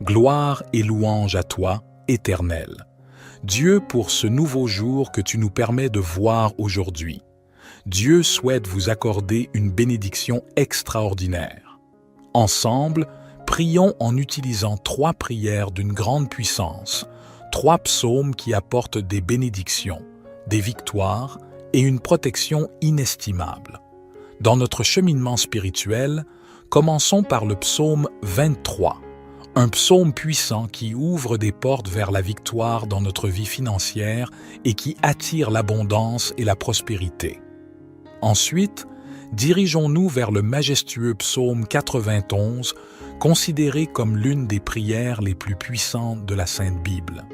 Gloire et louange à toi, Éternel. Dieu, pour ce nouveau jour que tu nous permets de voir aujourd'hui. Dieu souhaite vous accorder une bénédiction extraordinaire. Ensemble, prions en utilisant 3 prières d'une grande puissance, 3 psaumes qui apportent des bénédictions, des victoires et une protection inestimable. Dans notre cheminement spirituel, commençons par le psaume 23, un psaume puissant qui ouvre des portes vers la victoire dans notre vie financière et qui attire l'abondance et la prospérité. Ensuite, dirigeons-nous vers le majestueux psaume 91, considéré comme l'une des prières les plus puissantes de la Sainte Bible.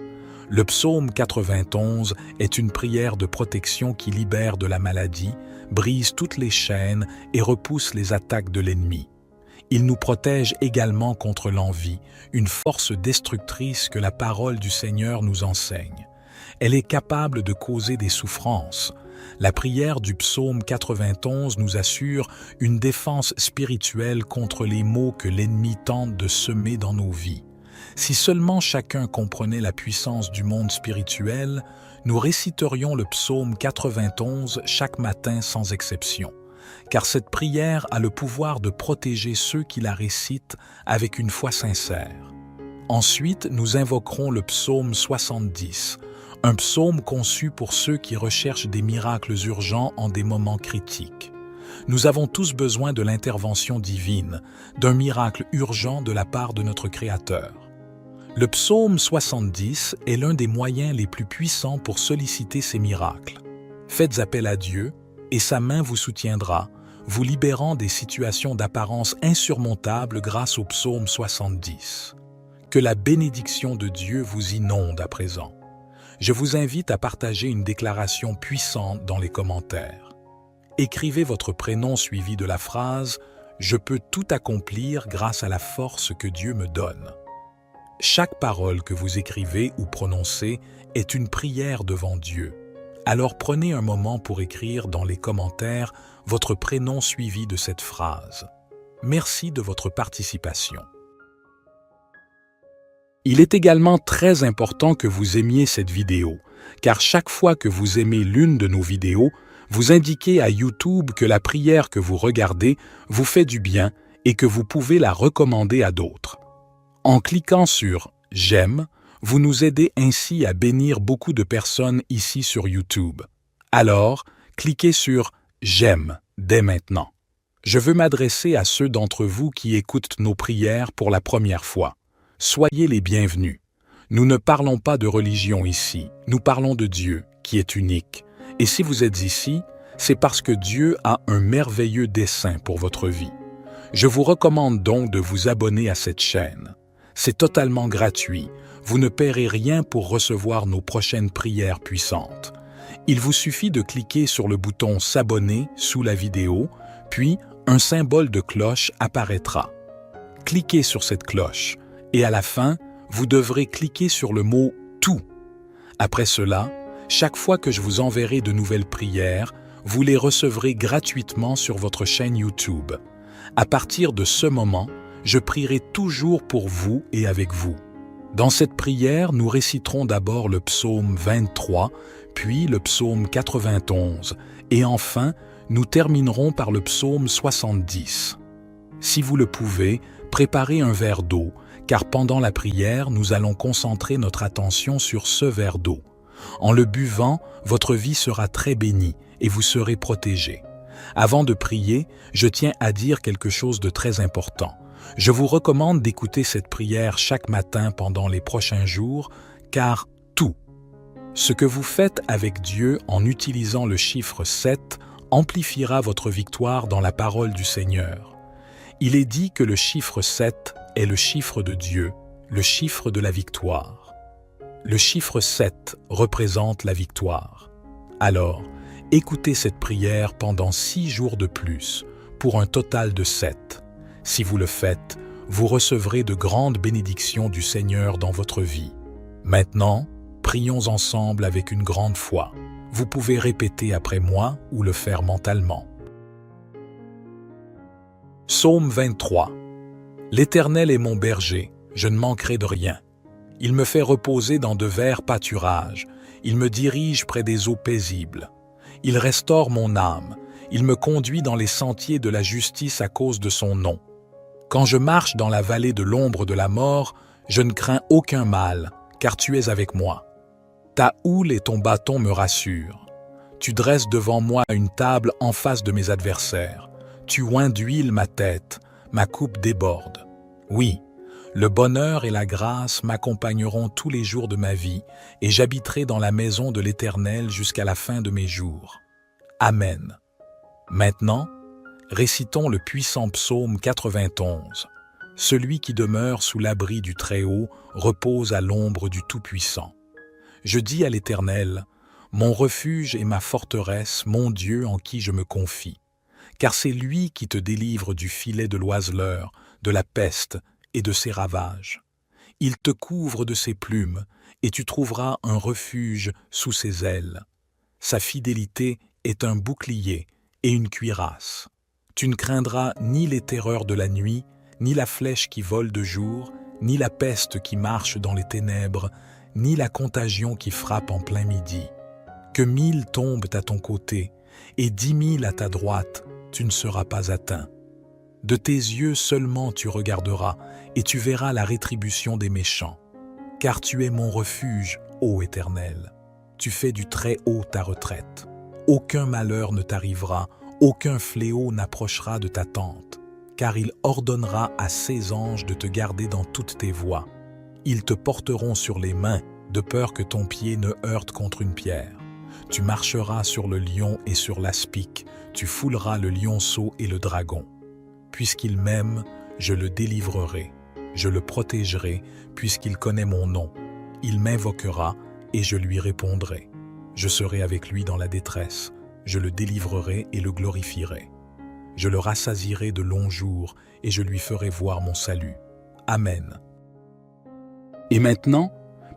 Le psaume 91 est une prière de protection qui libère de la maladie, brise toutes les chaînes et repousse les attaques de l'ennemi. Il nous protège également contre l'envie, une force destructrice que la parole du Seigneur nous enseigne. Elle est capable de causer des souffrances. La prière du psaume 91 nous assure une défense spirituelle contre les maux que l'ennemi tente de semer dans nos vies. Si seulement chacun comprenait la puissance du monde spirituel, nous réciterions le psaume 91 chaque matin sans exception, car cette prière a le pouvoir de protéger ceux qui la récitent avec une foi sincère. Ensuite, nous invoquerons le psaume 70, un psaume conçu pour ceux qui recherchent des miracles urgents en des moments critiques. Nous avons tous besoin de l'intervention divine, d'un miracle urgent de la part de notre Créateur. Le psaume 70 est l'un des moyens les plus puissants pour solliciter ces miracles. Faites appel à Dieu, et sa main vous soutiendra, vous libérant des situations d'apparence insurmontables grâce au psaume 70. Que la bénédiction de Dieu vous inonde à présent. Je vous invite à partager une déclaration puissante dans les commentaires. Écrivez votre prénom suivi de la phrase « Je peux tout accomplir grâce à la force que Dieu me donne ». Chaque parole que vous écrivez ou prononcez est une prière devant Dieu. Alors prenez un moment pour écrire dans les commentaires votre prénom suivi de cette phrase. Merci de votre participation. Il est également très important que vous aimiez cette vidéo, car chaque fois que vous aimez l'une de nos vidéos, vous indiquez à YouTube que la prière que vous regardez vous fait du bien et que vous pouvez la recommander à d'autres. En cliquant sur « J'aime », vous nous aidez ainsi à bénir beaucoup de personnes ici sur YouTube. Alors, cliquez sur « J'aime » dès maintenant. Je veux m'adresser à ceux d'entre vous qui écoutent nos prières pour la première fois. Soyez les bienvenus. Nous ne parlons pas de religion ici, nous parlons de Dieu, qui est unique. Et si vous êtes ici, c'est parce que Dieu a un merveilleux dessein pour votre vie. Je vous recommande donc de vous abonner à cette chaîne. C'est totalement gratuit. Vous ne paierez rien pour recevoir nos prochaines prières puissantes. Il vous suffit de cliquer sur le bouton « S'abonner » sous la vidéo, puis un symbole de cloche apparaîtra. Cliquez sur cette cloche et à la fin, vous devrez cliquer sur le mot « Tout ». Après cela, chaque fois que je vous enverrai de nouvelles prières, vous les recevrez gratuitement sur votre chaîne YouTube. À partir de ce moment, je prierai toujours pour vous et avec vous. Dans cette prière, nous réciterons d'abord le psaume 23, puis le psaume 91, et enfin, nous terminerons par le psaume 70. Si vous le pouvez, préparez un verre d'eau, car pendant la prière, nous allons concentrer notre attention sur ce verre d'eau. En le buvant, votre vie sera très bénie et vous serez protégé. Avant de prier, je tiens à dire quelque chose de très important. Je vous recommande d'écouter cette prière chaque matin pendant les prochains jours, car tout ce que vous faites avec Dieu en utilisant le chiffre 7 amplifiera votre victoire dans la parole du Seigneur. Il est dit que le chiffre 7 est le chiffre de Dieu, le chiffre de la victoire. Le chiffre 7 représente la victoire. Alors, écoutez cette prière pendant 6 jours de plus, pour un total de 7. Si vous le faites, vous recevrez de grandes bénédictions du Seigneur dans votre vie. Maintenant, prions ensemble avec une grande foi. Vous pouvez répéter après moi ou le faire mentalement. Psaume 23. L'Éternel est mon berger, je ne manquerai de rien. Il me fait reposer dans de verts pâturages, il me dirige près des eaux paisibles. Il restaure mon âme, il me conduit dans les sentiers de la justice à cause de son nom. Quand je marche dans la vallée de l'ombre de la mort, je ne crains aucun mal, car tu es avec moi. Ta houle et ton bâton me rassurent. Tu dresses devant moi une table en face de mes adversaires. Tu oins d'huile ma tête, ma coupe déborde. Oui, le bonheur et la grâce m'accompagneront tous les jours de ma vie, et j'habiterai dans la maison de l'Éternel jusqu'à la fin de mes jours. Amen. Maintenant, récitons le puissant psaume 91. Celui qui demeure sous l'abri du Très-Haut repose à l'ombre du Tout-Puissant. Je dis à l'Éternel, mon refuge et ma forteresse, mon Dieu en qui je me confie. Car c'est lui qui te délivre du filet de l'oiseleur, de la peste et de ses ravages. Il te couvre de ses plumes, et tu trouveras un refuge sous ses ailes. Sa fidélité est un bouclier et une cuirasse. Tu ne craindras ni les terreurs de la nuit, ni la flèche qui vole de jour, ni la peste qui marche dans les ténèbres, ni la contagion qui frappe en plein midi. Que 1000 tombent à ton côté, et 10 000 à ta droite, tu ne seras pas atteint. De tes yeux seulement tu regarderas, et tu verras la rétribution des méchants. Car tu es mon refuge, ô Éternel. Tu fais du Très-Haut ta retraite. Aucun malheur ne t'arrivera, aucun fléau n'approchera de ta tente, car il ordonnera à ses anges de te garder dans toutes tes voies. Ils te porteront sur les mains, de peur que ton pied ne heurte contre une pierre. Tu marcheras sur le lion et sur l'aspic, tu fouleras le lionceau et le dragon. Puisqu'il m'aime, je le délivrerai, je le protégerai, puisqu'il connaît mon nom. Il m'invoquera et je lui répondrai. Je serai avec lui dans la détresse, je le délivrerai et le glorifierai. Je le rassasierai de longs jours et je lui ferai voir mon salut. Amen. Et maintenant,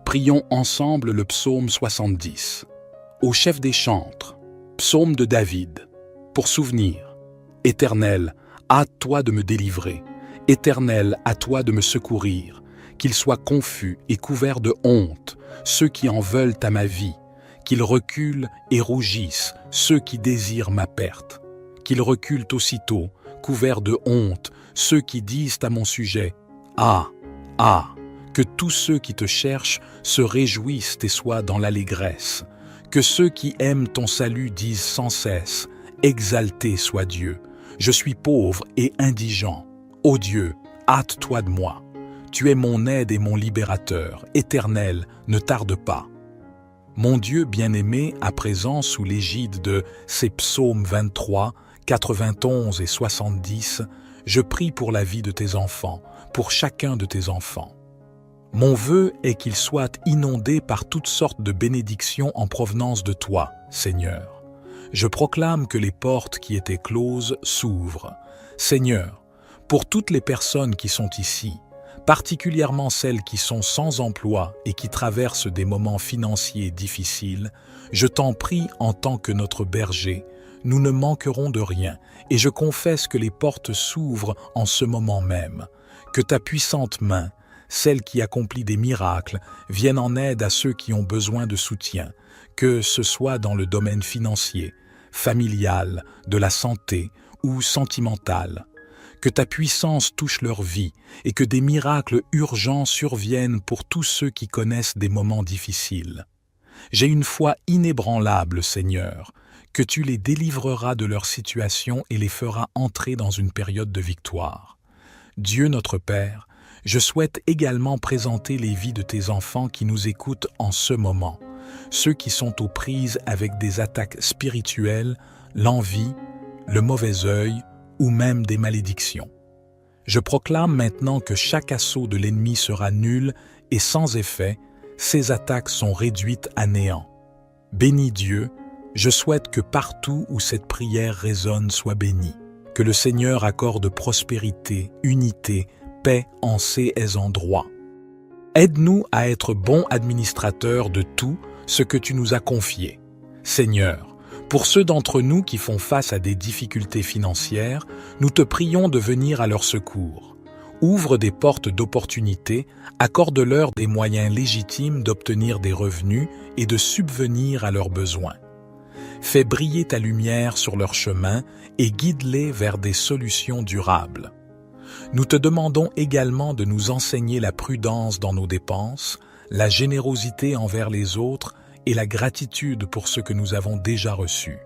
prions ensemble le psaume 70. Au chef des chantres, psaume de David, pour souvenir. Éternel, hâte-toi de me délivrer. Éternel, à toi de me secourir. Qu'ils soient confus et couverts de honte, ceux qui en veulent à ma vie. Qu'ils reculent et rougissent, ceux qui désirent ma perte. Qu'ils reculent aussitôt, couverts de honte, ceux qui disent à mon sujet, « Ah, ah !» Que tous ceux qui te cherchent se réjouissent et soient dans l'allégresse. Que ceux qui aiment ton salut disent sans cesse, « Exalté soit Dieu ! Je suis pauvre et indigent. Ô Dieu, hâte-toi de moi. Tu es mon aide et mon libérateur. Éternel, ne tarde pas. » Mon Dieu bien-aimé, à présent sous l'égide de ces psaumes 23, 91 et 70, je prie pour la vie de tes enfants, pour chacun de tes enfants. Mon vœu est qu'ils soient inondés par toutes sortes de bénédictions en provenance de toi, Seigneur. Je proclame que les portes qui étaient closes s'ouvrent. Seigneur, pour toutes les personnes qui sont ici, particulièrement celles qui sont sans emploi et qui traversent des moments financiers difficiles, je t'en prie en tant que notre berger, nous ne manquerons de rien, et je confesse que les portes s'ouvrent en ce moment même, que ta puissante main, celle qui accomplit des miracles, vienne en aide à ceux qui ont besoin de soutien, que ce soit dans le domaine financier, familial, de la santé ou sentimental. Que ta puissance touche leur vie et que des miracles urgents surviennent pour tous ceux qui connaissent des moments difficiles. J'ai une foi inébranlable, Seigneur, que tu les délivreras de leur situation et les feras entrer dans une période de victoire. Dieu notre Père, je souhaite également présenter les vies de tes enfants qui nous écoutent en ce moment, ceux qui sont aux prises avec des attaques spirituelles, l'envie, le mauvais œil ou même des malédictions. Je proclame maintenant que chaque assaut de l'ennemi sera nul et sans effet, ces attaques sont réduites à néant. Bénis Dieu, je souhaite que partout où cette prière résonne soit bénie, que le Seigneur accorde prospérité, unité, paix en ces endroits. Aide-nous à être bons administrateurs de tout ce que tu nous as confié. Seigneur, pour ceux d'entre nous qui font face à des difficultés financières, nous te prions de venir à leur secours. Ouvre des portes d'opportunité, accorde-leur des moyens légitimes d'obtenir des revenus et de subvenir à leurs besoins. Fais briller ta lumière sur leur chemin et guide-les vers des solutions durables. Nous te demandons également de nous enseigner la prudence dans nos dépenses, la générosité envers les autres et la gratitude pour ce que nous avons déjà reçu.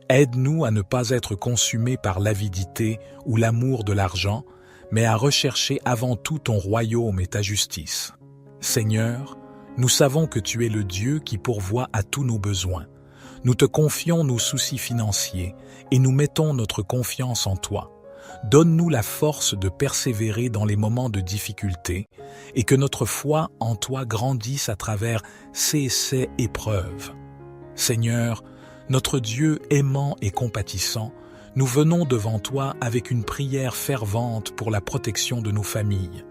Aide-nous à ne pas être consumés par l'avidité ou l'amour de l'argent, mais à rechercher avant tout ton royaume et ta justice. Seigneur, nous savons que tu es le Dieu qui pourvoit à tous nos besoins. Nous te confions nos soucis financiers et nous mettons notre confiance en toi. Donne-nous la force de persévérer dans les moments de difficulté et que notre foi en toi grandisse à travers ces épreuves. Seigneur, notre Dieu aimant et compatissant, nous venons devant toi avec une prière fervente pour la protection de nos familles.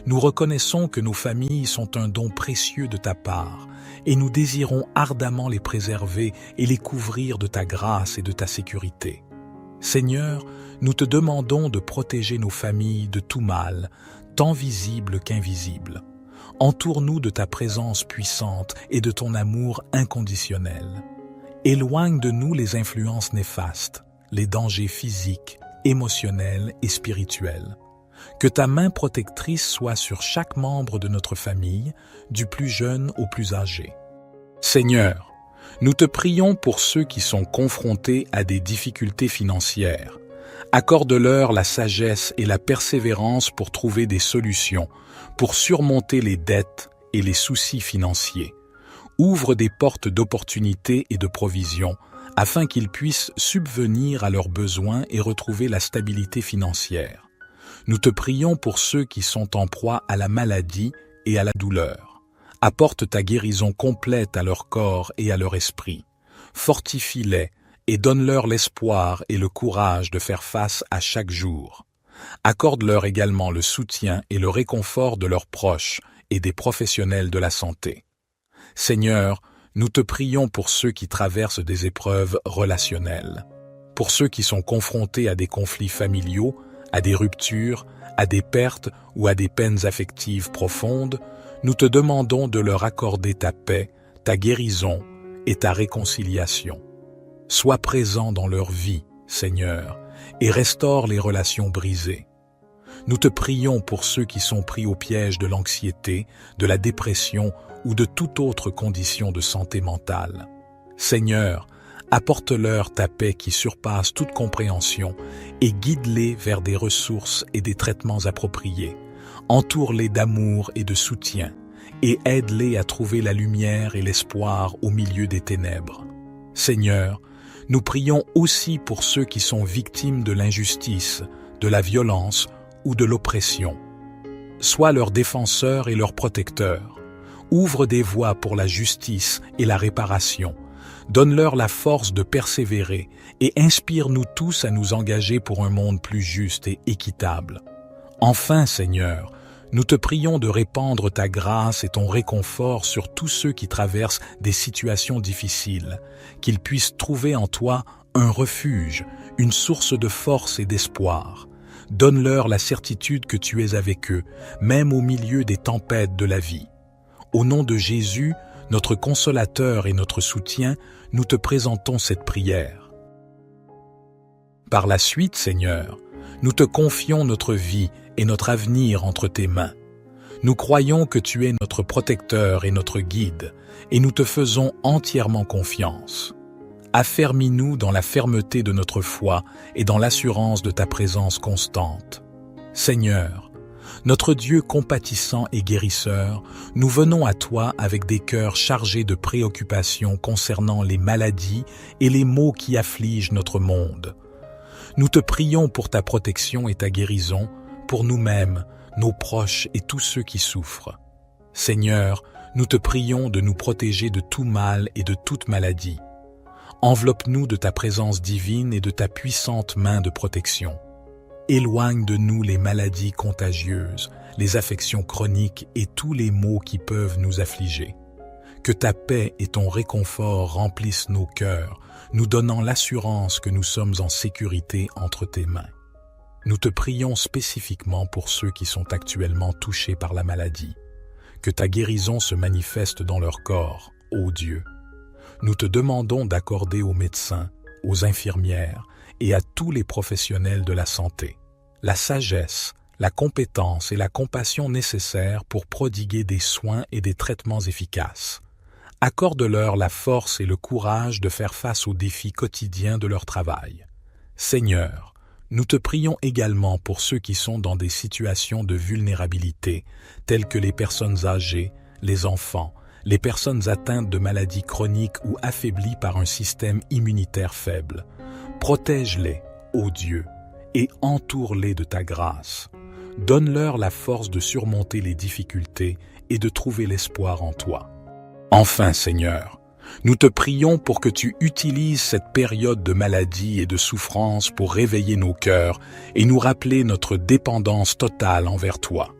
Nous reconnaissons que nos familles sont un don précieux de ta part et nous désirons ardemment les préserver et les couvrir de ta grâce et de ta sécurité. Seigneur, nous te demandons de protéger nos familles de tout mal, tant visible qu'invisible. Entoure-nous de ta présence puissante et de ton amour inconditionnel. Éloigne de nous les influences néfastes, les dangers physiques, émotionnels et spirituels. Que ta main protectrice soit sur chaque membre de notre famille, du plus jeune au plus âgé. Seigneur, nous te prions pour ceux qui sont confrontés à des difficultés financières. Accorde-leur la sagesse et la persévérance pour trouver des solutions, pour surmonter les dettes et les soucis financiers. Ouvre des portes d'opportunités et de provisions, afin qu'ils puissent subvenir à leurs besoins et retrouver la stabilité financière. Nous te prions pour ceux qui sont en proie à la maladie et à la douleur. Apporte ta guérison complète à leur corps et à leur esprit. Fortifie-les et donne-leur l'espoir et le courage de faire face à chaque jour. Accorde-leur également le soutien et le réconfort de leurs proches et des professionnels de la santé. Seigneur, nous te prions pour ceux qui traversent des épreuves relationnelles, pour ceux qui sont confrontés à des conflits familiaux, à des ruptures, à des pertes ou à des peines affectives profondes. Nous te demandons de leur accorder ta paix, ta guérison et ta réconciliation. Sois présent dans leur vie, Seigneur, et restaure les relations brisées. Nous te prions pour ceux qui sont pris au piège de l'anxiété, de la dépression ou de toute autre condition de santé mentale. Seigneur, apporte-leur ta paix qui surpasse toute compréhension et guide-les vers des ressources et des traitements appropriés. Entoure-les d'amour et de soutien et aide-les à trouver la lumière et l'espoir au milieu des ténèbres. Seigneur, nous prions aussi pour ceux qui sont victimes de l'injustice, de la violence ou de l'oppression. Sois leur défenseur et leur protecteur. Ouvre des voies pour la justice et la réparation. Donne-leur la force de persévérer et inspire-nous tous à nous engager pour un monde plus juste et équitable. Enfin, Seigneur, nous te prions de répandre ta grâce et ton réconfort sur tous ceux qui traversent des situations difficiles, qu'ils puissent trouver en toi un refuge, une source de force et d'espoir. Donne-leur la certitude que tu es avec eux, même au milieu des tempêtes de la vie. Au nom de Jésus, notre consolateur et notre soutien, nous te présentons cette prière. Par la suite, Seigneur, nous te confions notre vie et notre avenir entre tes mains. Nous croyons que tu es notre protecteur et notre guide, et nous te faisons entièrement confiance. Affermis-nous dans la fermeté de notre foi et dans l'assurance de ta présence constante. Seigneur, notre Dieu compatissant et guérisseur, nous venons à toi avec des cœurs chargés de préoccupations concernant les maladies et les maux qui affligent notre monde. Nous te prions pour ta protection et ta guérison, pour nous-mêmes, nos proches et tous ceux qui souffrent. Seigneur, nous te prions de nous protéger de tout mal et de toute maladie. Enveloppe-nous de ta présence divine et de ta puissante main de protection. Éloigne de nous les maladies contagieuses, les affections chroniques et tous les maux qui peuvent nous affliger. Que ta paix et ton réconfort remplissent nos cœurs, nous donnant l'assurance que nous sommes en sécurité entre tes mains. nous te prions spécifiquement pour ceux qui sont actuellement touchés par la maladie. Que ta guérison se manifeste dans leur corps, ô Dieu. Nous te demandons d'accorder aux médecins, aux infirmières et à tous les professionnels de la santé la sagesse, la compétence et la compassion nécessaires pour prodiguer des soins et des traitements efficaces. Accorde-leur la force et le courage de faire face aux défis quotidiens de leur travail. Seigneur, nous te prions également pour ceux qui sont dans des situations de vulnérabilité, telles que les personnes âgées, les enfants, les personnes atteintes de maladies chroniques ou affaiblies par un système immunitaire faible. Protège-les, ô Dieu, et entoure-les de ta grâce. Donne-leur la force de surmonter les difficultés et de trouver l'espoir en toi. Enfin, Seigneur, nous te prions pour que tu utilises cette période de maladie et de souffrance pour réveiller nos cœurs et nous rappeler notre dépendance totale envers toi.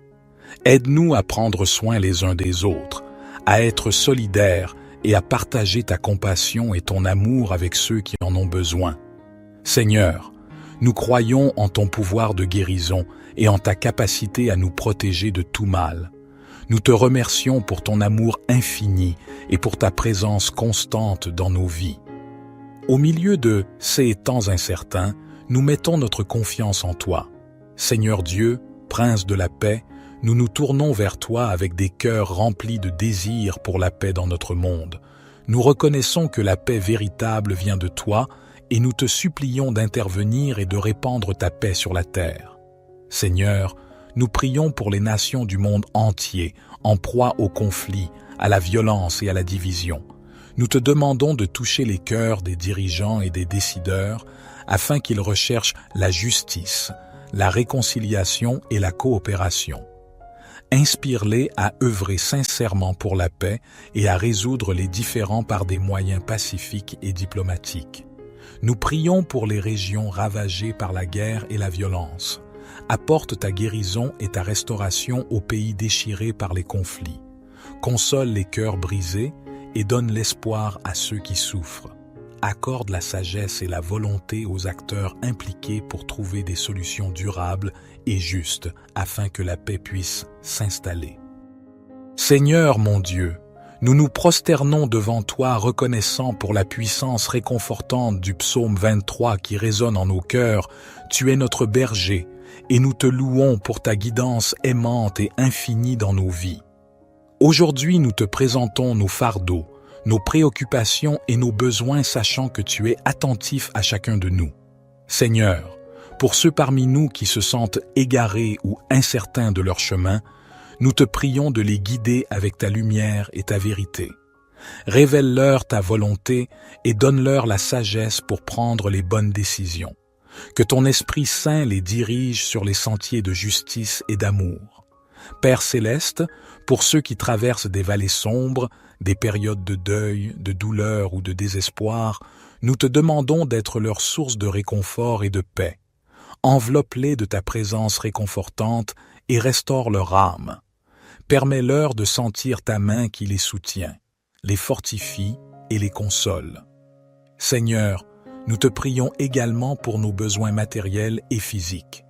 Aide-nous à prendre soin les uns des autres, à être solidaires et à partager ta compassion et ton amour avec ceux qui en ont besoin. Seigneur, nous croyons en ton pouvoir de guérison et en ta capacité à nous protéger de tout mal. Nous te remercions pour ton amour infini et pour ta présence constante dans nos vies. Au milieu de ces temps incertains, nous mettons notre confiance en toi. Seigneur Dieu, Prince de la paix, nous nous tournons vers toi avec des cœurs remplis de désir pour la paix dans notre monde. Nous reconnaissons que la paix véritable vient de toi et nous te supplions d'intervenir et de répandre ta paix sur la terre. Seigneur, nous prions pour les nations du monde entier, en proie au conflit, à la violence et à la division. Nous te demandons de toucher les cœurs des dirigeants et des décideurs afin qu'ils recherchent la justice, la réconciliation et la coopération. Inspire-les à œuvrer sincèrement pour la paix et à résoudre les différends par des moyens pacifiques et diplomatiques. Nous prions pour les régions ravagées par la guerre et la violence. Apporte ta guérison et ta restauration aux pays déchirés par les conflits. Console les cœurs brisés et donne l'espoir à ceux qui souffrent. Accorde la sagesse et la volonté aux acteurs impliqués pour trouver des solutions durables et justes afin que la paix puisse s'installer. Seigneur mon Dieu, nous nous prosternons devant toi reconnaissant pour la puissance réconfortante du psaume 23 qui résonne en nos cœurs. Tu es notre berger et nous te louons pour ta guidance aimante et infinie dans nos vies. Aujourd'hui, nous te présentons nos fardeaux, nos préoccupations et nos besoins, sachant que tu es attentif à chacun de nous. Seigneur, pour ceux parmi nous qui se sentent égarés ou incertains de leur chemin, nous te prions de les guider avec ta lumière et ta vérité. Révèle-leur ta volonté et donne-leur la sagesse pour prendre les bonnes décisions. Que ton Esprit Saint les dirige sur les sentiers de justice et d'amour. Père céleste, pour ceux qui traversent des vallées sombres, des périodes de deuil, de douleur ou de désespoir, nous te demandons d'être leur source de réconfort et de paix. Enveloppe-les de ta présence réconfortante et restaure leur âme. Permets-leur de sentir ta main qui les soutient, les fortifie et les console. Seigneur, nous te prions également pour nos besoins matériels et physiques.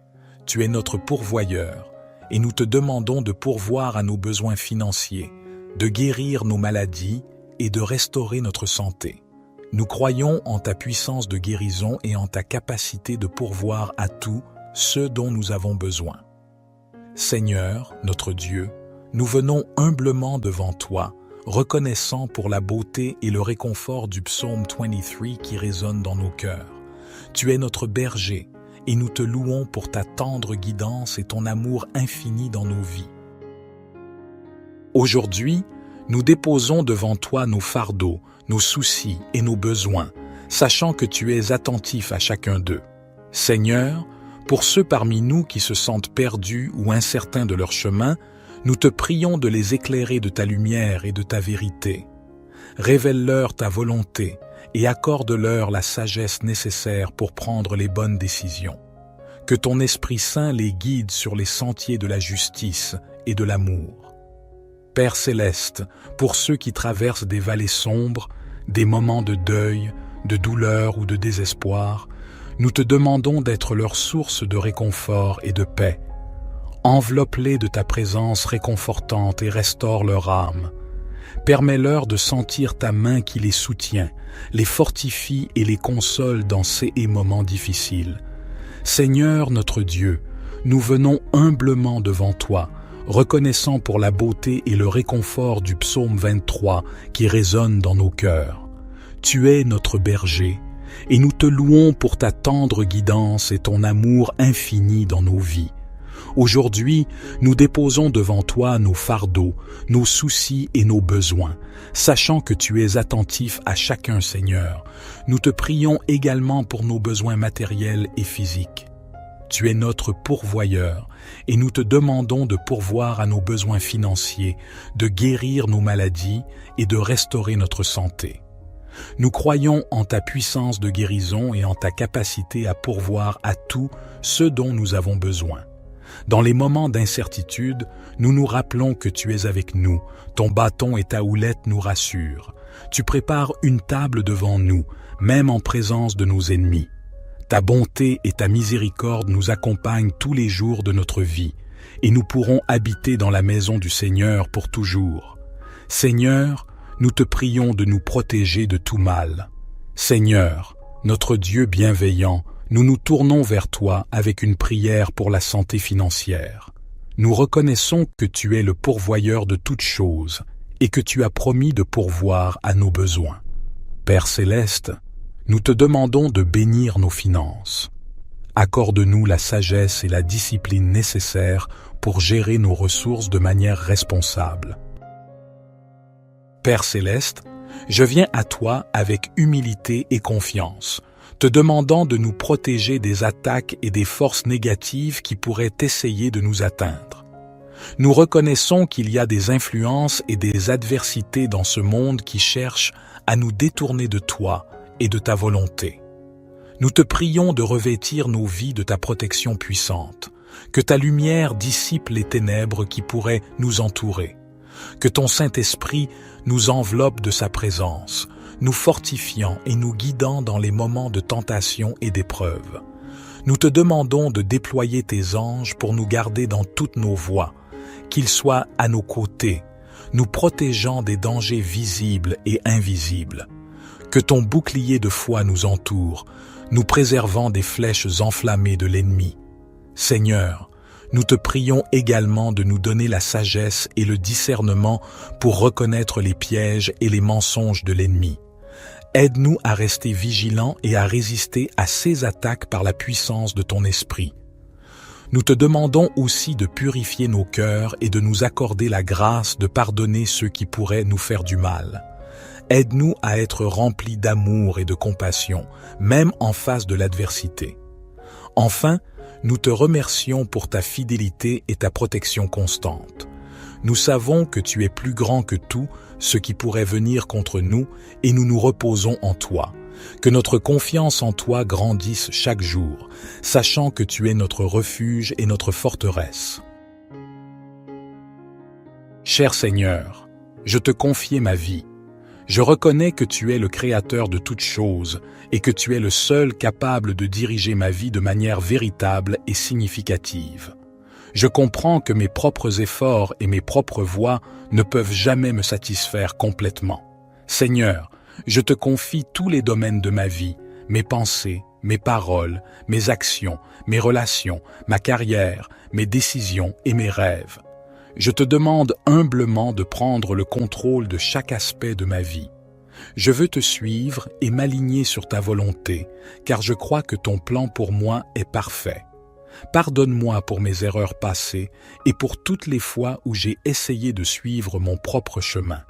Tu es notre pourvoyeur et nous te demandons de pourvoir à nos besoins financiers, de guérir nos maladies et de restaurer notre santé. Nous croyons en ta puissance de guérison et en ta capacité de pourvoir à tout ce dont nous avons besoin. Seigneur, notre Dieu, nous venons humblement devant toi, reconnaissant pour la beauté et le réconfort du psaume 23 qui résonne dans nos cœurs. Tu es notre berger et nous te louons pour ta tendre guidance et ton amour infini dans nos vies. Aujourd'hui, nous déposons devant toi nos fardeaux, nos soucis et nos besoins, sachant que tu es attentif à chacun d'eux. Seigneur, pour ceux parmi nous qui se sentent perdus ou incertains de leur chemin, nous te prions de les éclairer de ta lumière et de ta vérité. Révèle-leur ta volonté et accorde-leur la sagesse nécessaire pour prendre les bonnes décisions. Que ton Esprit Saint les guide sur les sentiers de la justice et de l'amour. Père céleste, pour ceux qui traversent des vallées sombres, des moments de deuil, de douleur ou de désespoir, Nous te demandons d'être leur source de réconfort et de paix. Enveloppe-les de ta présence réconfortante et restaure leur âme. Permets-leur de sentir ta main qui les soutient, les fortifie et les console dans ces moments difficiles. Seigneur notre Dieu, nous venons humblement devant toi, reconnaissant pour la beauté et le réconfort du psaume 23 qui résonne dans nos cœurs. Tu es notre berger, et nous te louons pour ta tendre guidance et ton amour infini dans nos vies. Aujourd'hui, nous déposons devant toi nos fardeaux, nos soucis et nos besoins, sachant que tu es attentif à chacun, Seigneur. Nous te prions également pour nos besoins matériels et physiques. Tu es notre pourvoyeur, et nous te demandons de pourvoir à nos besoins financiers, de guérir nos maladies et de restaurer notre santé. Nous croyons en ta puissance de guérison et en ta capacité à pourvoir à tout ce dont nous avons besoin. Dans les moments d'incertitude, nous nous rappelons que tu es avec nous, ton bâton et ta houlette nous rassurent. Tu prépares une table devant nous, même en présence de nos ennemis. Ta bonté et ta miséricorde nous accompagnent tous les jours de notre vie, et nous pourrons habiter dans la maison du Seigneur pour toujours. Seigneur, nous te prions de nous protéger de tout mal. Seigneur, notre Dieu bienveillant, nous nous tournons vers toi avec une prière pour la santé financière. Nous reconnaissons que tu es le pourvoyeur de toutes choses et que tu as promis de pourvoir à nos besoins. Père céleste, nous te demandons de bénir nos finances. Accorde-nous la sagesse et la discipline nécessaires pour gérer nos ressources de manière responsable. Père céleste, je viens à toi avec humilité et confiance, te demandant de nous protéger des attaques et des forces négatives qui pourraient essayer de nous atteindre. Nous reconnaissons qu'il y a des influences et des adversités dans ce monde qui cherchent à nous détourner de toi et de ta volonté. Nous te prions de revêtir nos vies de ta protection puissante, que ta lumière dissipe les ténèbres qui pourraient nous entourer, que ton Saint-Esprit nous enveloppe de sa présence, nous fortifiant et nous guidant dans les moments de tentation et d'épreuve. Nous te demandons de déployer tes anges pour nous garder dans toutes nos voies, qu'ils soient à nos côtés, nous protégeant des dangers visibles et invisibles. Que ton bouclier de foi nous entoure, nous préservant des flèches enflammées de l'ennemi. Seigneur, nous te prions également de nous donner la sagesse et le discernement pour reconnaître les pièges et les mensonges de l'ennemi. Aide-nous à rester vigilants et à résister à ces attaques par la puissance de ton esprit. Nous te demandons aussi de purifier nos cœurs et de nous accorder la grâce de pardonner ceux qui pourraient nous faire du mal. Aide-nous à être remplis d'amour et de compassion, même en face de l'adversité. Enfin, nous te remercions pour ta fidélité et ta protection constante. Nous savons que tu es plus grand que tout ce qui pourrait venir contre nous et nous nous reposons en toi. Que notre confiance en toi grandisse chaque jour, sachant que tu es notre refuge et notre forteresse. Cher Seigneur, je te confie ma vie. Je reconnais que tu es le Créateur de toutes choses et que tu es le seul capable de diriger ma vie de manière véritable et significative. Je comprends que mes propres efforts et mes propres voies ne peuvent jamais me satisfaire complètement. Seigneur, je te confie tous les domaines de ma vie, mes pensées, mes paroles, mes actions, mes relations, ma carrière, mes décisions et mes rêves. Je te demande humblement de prendre le contrôle de chaque aspect de ma vie. Je veux te suivre et m'aligner sur ta volonté, car je crois que ton plan pour moi est parfait. Pardonne-moi pour mes erreurs passées et pour toutes les fois où j'ai essayé de suivre mon propre chemin.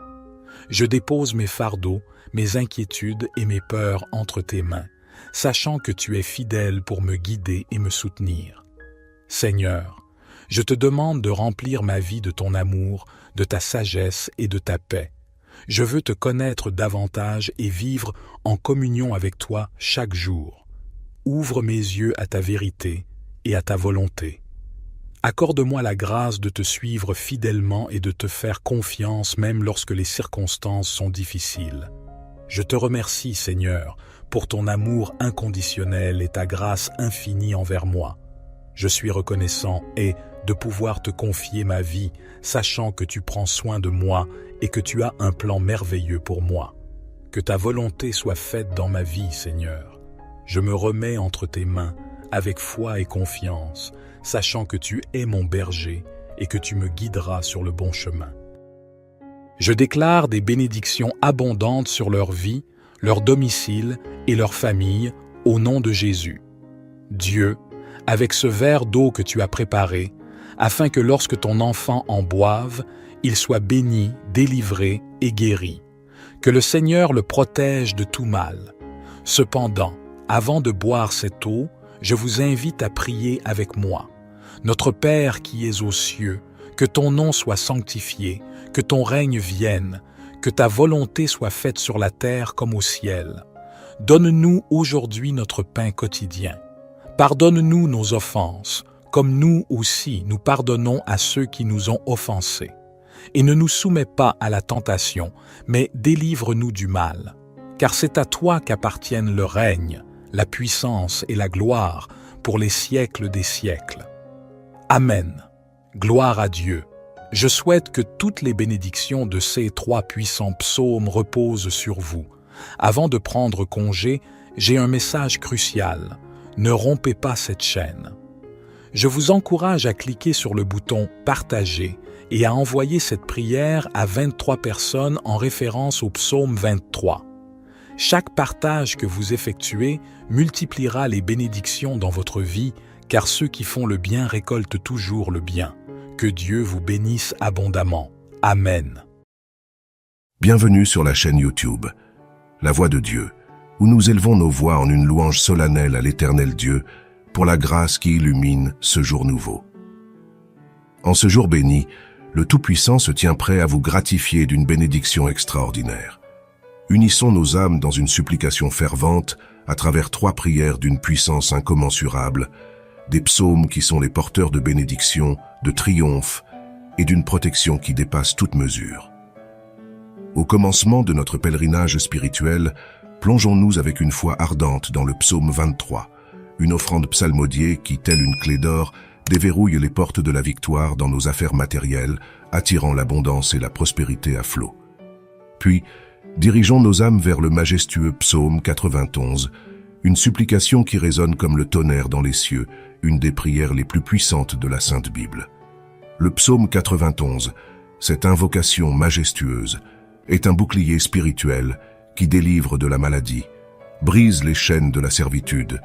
Je dépose mes fardeaux, mes inquiétudes et mes peurs entre tes mains, sachant que tu es fidèle pour me guider et me soutenir. Seigneur, je te demande de remplir ma vie de ton amour, de ta sagesse et de ta paix. Je veux te connaître davantage et vivre en communion avec toi chaque jour. Ouvre mes yeux à ta vérité et à ta volonté. Accorde-moi la grâce de te suivre fidèlement et de te faire confiance même lorsque les circonstances sont difficiles. Je te remercie, Seigneur, pour ton amour inconditionnel et ta grâce infinie envers moi. Je suis reconnaissant de pouvoir te confier ma vie, sachant que tu prends soin de moi et que tu as un plan merveilleux pour moi. Que ta volonté soit faite dans ma vie, Seigneur. Je me remets entre tes mains avec foi et confiance, sachant que tu es mon berger et que tu me guideras sur le bon chemin. Je déclare des bénédictions abondantes sur leur vie, leur domicile et leur famille, au nom de Jésus. Dieu, avec ce verre d'eau que tu as préparé, afin que lorsque ton enfant en boive, il soit béni, délivré et guéri. Que le Seigneur le protège de tout mal. Cependant, avant de boire cette eau, je vous invite à prier avec moi. Notre Père qui es aux cieux, que ton nom soit sanctifié, que ton règne vienne, que ta volonté soit faite sur la terre comme au ciel. Donne-nous aujourd'hui notre pain quotidien. Pardonne-nous nos offenses, comme nous aussi nous pardonnons à ceux qui nous ont offensés. Et ne nous soumets pas à la tentation, mais délivre-nous du mal. Car c'est à toi qu'appartiennent le règne, la puissance et la gloire pour les siècles des siècles. Amen. Gloire à Dieu. Je souhaite que toutes les bénédictions de ces 3 puissants psaumes reposent sur vous. Avant de prendre congé, j'ai un message crucial. Ne rompez pas cette chaîne. Je vous encourage à cliquer sur le bouton « Partager » et à envoyer cette prière à 23 personnes en référence au psaume 23. Chaque partage que vous effectuez multipliera les bénédictions dans votre vie, car ceux qui font le bien récoltent toujours le bien. Que Dieu vous bénisse abondamment. Amen. Bienvenue sur la chaîne YouTube, La Voix de Dieu, où nous élevons nos voix en une louange solennelle à l'Éternel Dieu pour la grâce qui illumine ce jour nouveau. En ce jour béni, le Tout-Puissant se tient prêt à vous gratifier d'une bénédiction extraordinaire. Unissons nos âmes dans une supplication fervente à travers 3 prières d'une puissance incommensurable, des psaumes qui sont les porteurs de bénédiction, de triomphe et d'une protection qui dépasse toute mesure. Au commencement de notre pèlerinage spirituel, plongeons-nous avec une foi ardente dans le psaume 23, une offrande psalmodiée qui, telle une clé d'or, déverrouille les portes de la victoire dans nos affaires matérielles, attirant l'abondance et la prospérité à flot. Puis, dirigeons nos âmes vers le majestueux psaume 91, une supplication qui résonne comme le tonnerre dans les cieux, une des prières les plus puissantes de la Sainte Bible. Le psaume 91, cette invocation majestueuse, est un bouclier spirituel qui délivre de la maladie, brise les chaînes de la servitude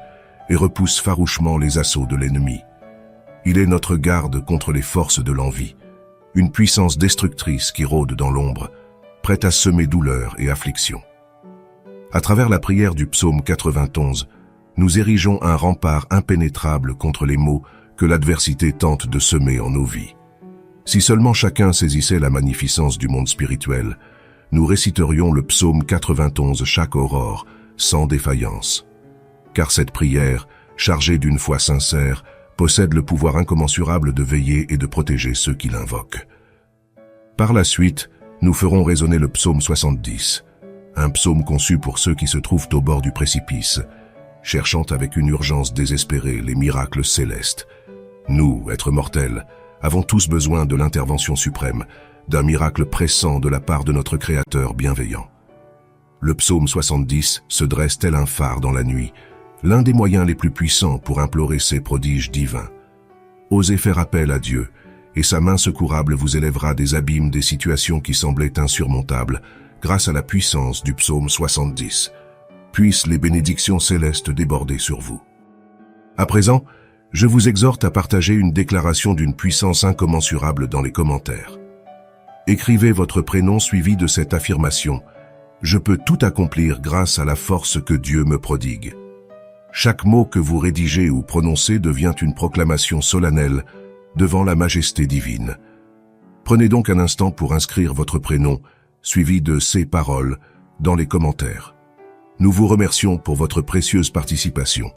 et repousse farouchement les assauts de l'ennemi. Il est notre garde contre les forces de l'envie, une puissance destructrice qui rôde dans l'ombre, prête à semer douleur et affliction. À travers la prière du psaume 91, nous érigeons un rempart impénétrable contre les maux que l'adversité tente de semer en nos vies. Si seulement chacun saisissait la magnificence du monde spirituel, nous réciterions le psaume 91 chaque aurore, sans défaillance. Car cette prière, chargée d'une foi sincère, possède le pouvoir incommensurable de veiller et de protéger ceux qui l'invoquent. Par la suite, nous ferons résonner le psaume 70, un psaume conçu pour ceux qui se trouvent au bord du précipice, cherchant avec une urgence désespérée les miracles célestes. Nous, êtres mortels, avons tous besoin de l'intervention suprême, d'un miracle pressant de la part de notre Créateur bienveillant. Le psaume 70 se dresse tel un phare dans la nuit, l'un des moyens les plus puissants pour implorer ses prodiges divins. Osez faire appel à Dieu, et sa main secourable vous élèvera des abîmes des situations qui semblaient insurmontables, grâce à la puissance du psaume 70. Puissent les bénédictions célestes déborder sur vous. À présent, je vous exhorte à partager une déclaration d'une puissance incommensurable dans les commentaires. Écrivez votre prénom suivi de cette affirmation « Je peux tout accomplir grâce à la force que Dieu me prodigue ». Chaque mot que vous rédigez ou prononcez devient une proclamation solennelle devant la majesté divine. Prenez donc un instant pour inscrire votre prénom, suivi de ces paroles, dans les commentaires. Nous vous remercions pour votre précieuse participation.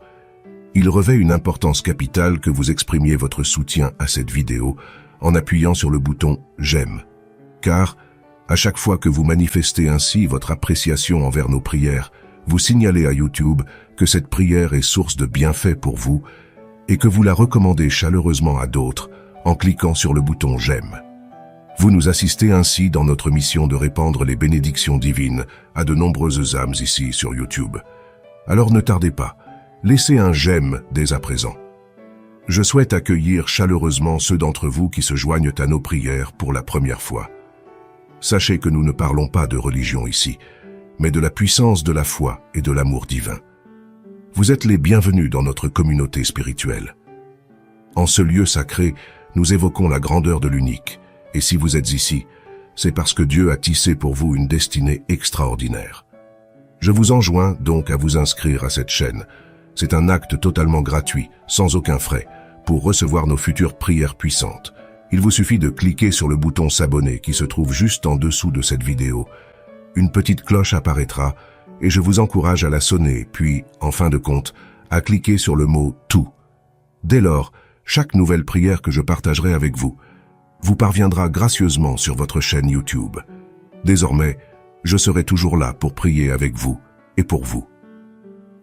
Il revêt une importance capitale que vous exprimiez votre soutien à cette vidéo en appuyant sur le bouton « J'aime ». Car, À chaque fois que vous manifestez ainsi votre appréciation envers nos prières, vous signalez à YouTube que cette prière est source de bienfaits pour vous et que vous la recommandez chaleureusement à d'autres en cliquant sur le bouton « J'aime ». Vous nous assistez ainsi dans notre mission de répandre les bénédictions divines à de nombreuses âmes ici sur YouTube. Alors ne tardez pas, laissez un « j'aime » dès à présent. Je souhaite accueillir chaleureusement ceux d'entre vous qui se joignent à nos prières pour la première fois. Sachez que nous ne parlons pas de religion ici, mais de la puissance de la foi et de l'amour divin. Vous êtes les bienvenus dans notre communauté spirituelle. En ce lieu sacré, nous évoquons la grandeur de l'unique, et si vous êtes ici, c'est parce que Dieu a tissé pour vous une destinée extraordinaire. Je vous enjoins donc à vous inscrire à cette chaîne. C'est un acte totalement gratuit, sans aucun frais, pour recevoir nos futures prières puissantes. Il vous suffit de cliquer sur le bouton s'abonner qui se trouve juste en dessous de cette vidéo. Une petite cloche apparaîtra et je vous encourage à la sonner, puis, en fin de compte, à cliquer sur le mot « Tout ». Dès lors, chaque nouvelle prière que je partagerai avec vous vous parviendra gracieusement sur votre chaîne YouTube. Désormais, je serai toujours là pour prier avec vous et pour vous.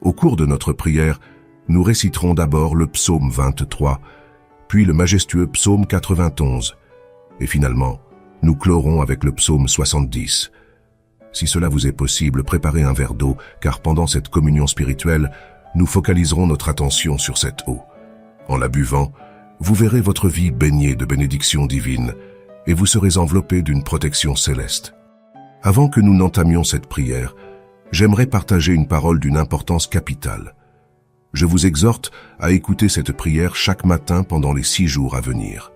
Au cours de notre prière, nous réciterons d'abord le psaume 23, puis le majestueux psaume 91, et finalement, nous clorons avec le psaume 70. Si cela vous est possible, préparez un verre d'eau, car pendant cette communion spirituelle, nous focaliserons notre attention sur cette eau. En la buvant, vous verrez votre vie baignée de bénédictions divines, et vous serez enveloppé d'une protection céleste. Avant que nous n'entamions cette prière, j'aimerais partager une parole d'une importance capitale. Je vous exhorte à écouter cette prière chaque matin pendant les 6 jours à venir.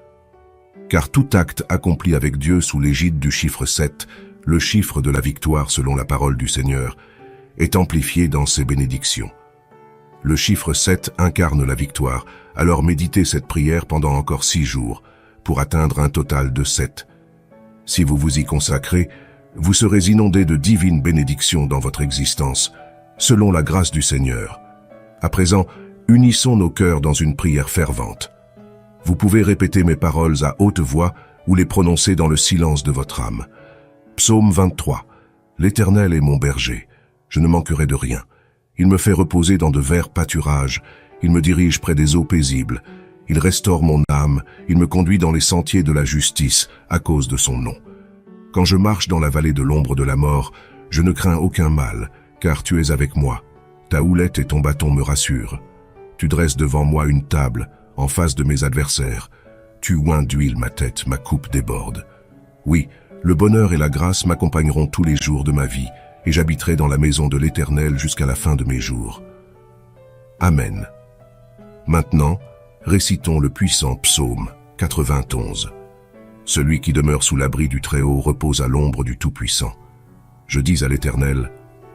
Car tout acte accompli avec Dieu sous l'égide du chiffre 7, le chiffre de la victoire selon la parole du Seigneur, est amplifié dans ses bénédictions. Le chiffre 7 incarne la victoire, alors méditez cette prière pendant encore 6 jours, pour atteindre un total de 7. Si vous vous y consacrez, vous serez inondé de divines bénédictions dans votre existence, selon la grâce du Seigneur. À présent, unissons nos cœurs dans une prière fervente. Vous pouvez répéter mes paroles à haute voix ou les prononcer dans le silence de votre âme. Psaume 23. L'Éternel est mon berger, je ne manquerai de rien. Il me fait reposer dans de verts pâturages, il me dirige près des eaux paisibles. Il restaure mon âme, il me conduit dans les sentiers de la justice à cause de son nom. Quand je marche dans la vallée de l'ombre de la mort, je ne crains aucun mal, car tu es avec moi. Ta houlette et ton bâton me rassurent. Tu dresses devant moi une table, en face de mes adversaires. Tu oins d'huile ma tête, ma coupe déborde. Oui, le bonheur et la grâce m'accompagneront tous les jours de ma vie, et j'habiterai dans la maison de l'Éternel jusqu'à la fin de mes jours. Amen. Maintenant, récitons le puissant psaume 91. Celui qui demeure sous l'abri du Très-Haut repose à l'ombre du Tout-Puissant. Je dis à l'Éternel,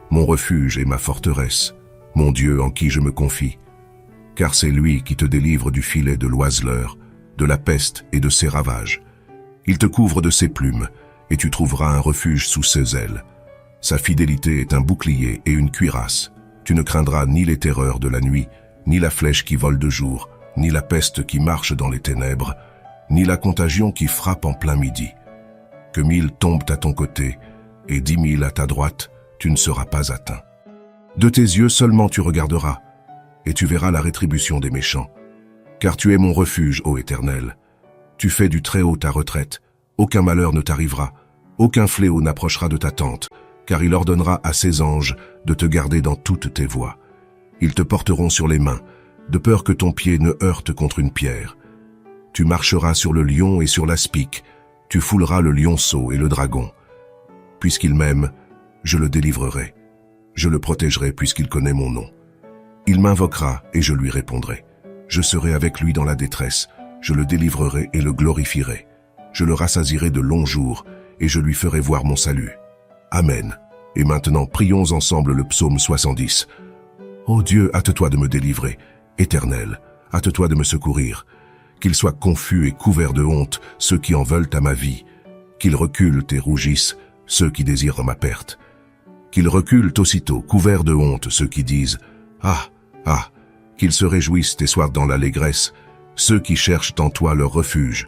mon refuge et ma forteresse, mon Dieu en qui je me confie. Car c'est lui qui te délivre du filet de l'oiseleur, de la peste et de ses ravages. Il te couvre de ses plumes, et tu trouveras un refuge sous ses ailes. Sa fidélité est un bouclier et une cuirasse. Tu ne craindras ni les terreurs de la nuit, ni la flèche qui vole de jour, ni la peste qui marche dans les ténèbres, ni la contagion qui frappe en plein midi. Que 1000 tombent à ton côté, et 10 000 à ta droite, tu ne seras pas atteint. De tes yeux seulement tu regarderas, et tu verras la rétribution des méchants. Car tu es mon refuge, ô Éternel. Tu fais du Très-Haut ta retraite, aucun malheur ne t'arrivera, aucun fléau n'approchera de ta tente, car il ordonnera à ses anges de te garder dans toutes tes voies. Ils te porteront sur les mains, de peur que ton pied ne heurte contre une pierre. Tu marcheras sur le lion et sur l'aspic, tu fouleras le lionceau et le dragon. Puisqu'il m'aime, je le délivrerai. Je le protégerai puisqu'il connaît mon nom. Il m'invoquera et je lui répondrai. Je serai avec lui dans la détresse, je le délivrerai et le glorifierai. Je le rassasierai de longs jours et je lui ferai voir mon salut. Amen. Et maintenant, prions ensemble le psaume 70. Ô Dieu, hâte-toi de me délivrer. Éternel, hâte-toi de me secourir. Qu'ils soient confus et couverts de honte ceux qui en veulent à ma vie. Qu'ils reculent et rougissent ceux qui désirent ma perte. Qu'ils reculent aussitôt, couverts de honte ceux qui disent « Ah, ah !» Qu'ils se réjouissent et soient dans l'allégresse ceux qui cherchent en toi leur refuge,